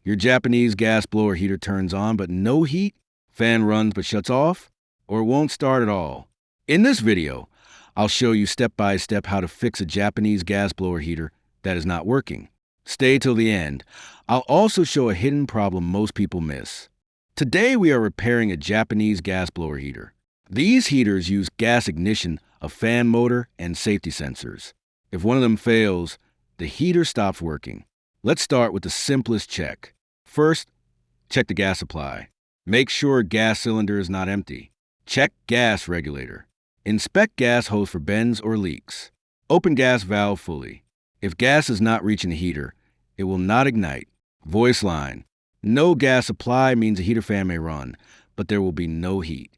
Your Japanese gas blower heater turns on but no heat, fan runs but shuts off, or won't start at all. In this video, I'll show you step by step how to fix a Japanese gas blower heater that is not working. Stay till the end. I'll also show a hidden problem most people miss. Today we are repairing a Japanese gas blower heater. These heaters use gas ignition, a fan motor, and safety sensors. If one of them fails, the heater stops working. Let's start with the simplest check. First, check the gas supply. Make sure gas cylinder is not empty. Check gas regulator. Inspect gas hose for bends or leaks. Open gas valve fully. If gas is not reaching the heater, it will not ignite. Voice line. No gas supply means a heater fan may run, but there will be no heat.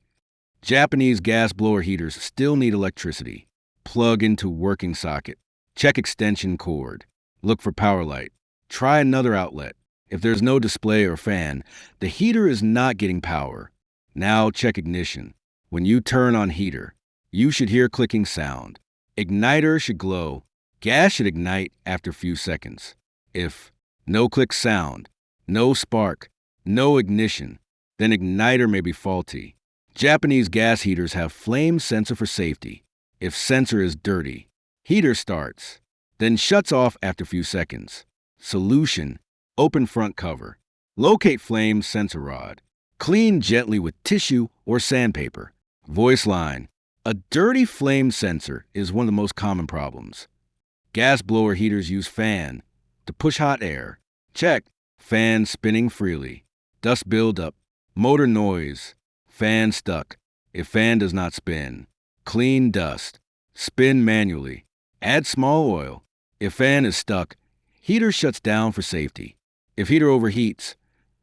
Japanese gas blower heaters still need electricity. Plug into working socket. Check extension cord. Look for power light. Try another outlet. If there's no display or fan, the heater is not getting power. Now check ignition. When you turn on heater, you should hear clicking sound. Igniter should glow. Gas should ignite after a few seconds. If no click sound, no spark, no ignition, then igniter may be faulty. Japanese gas heaters have flame sensor for safety. If sensor is dirty, heater starts, then shuts off after a few seconds. Solution: open front cover. Locate flame sensor rod. Clean gently with tissue or sandpaper. Voice line: a dirty flame sensor is one of the most common problems. Gas blower heaters use fan to push hot air. Check fan spinning freely. Dust buildup. Motor noise. Fan stuck. If fan does not spin, clean dust. Spin manually. Add small oil. If fan is stuck, heater shuts down for safety. If heater overheats,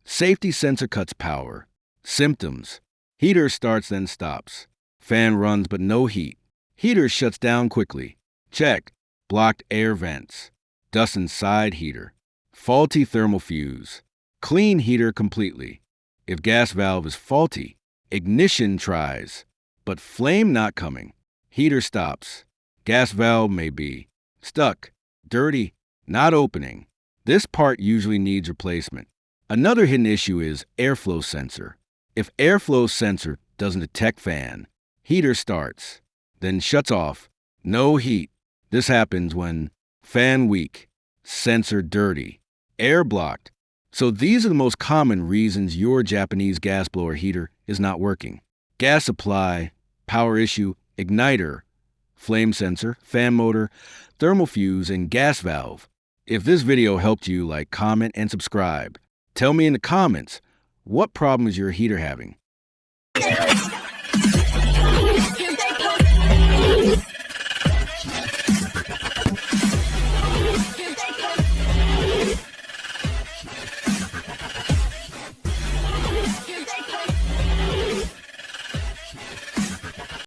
safety sensor cuts power. Symptoms: heater starts then stops. Fan runs but no heat. Heater shuts down quickly. Check blocked air vents. Dust inside heater. Faulty thermal fuse. Clean heater completely. If gas valve is faulty, ignition tries, but flame not coming. Heater stops. Gas valve may be stuck, dirty, not opening. This part usually needs replacement. Another hidden issue is airflow sensor. If airflow sensor doesn't detect fan, heater starts, then shuts off. No heat. This happens when fan weak, sensor dirty, air blocked. So these are the most common reasons your Japanese gas blower heater is not working. Gas supply, power issue, igniter, flame sensor, fan motor, thermal fuse, and gas valve. If this video helped you, like, comment, and subscribe. Tell me in the comments what problems your heater having.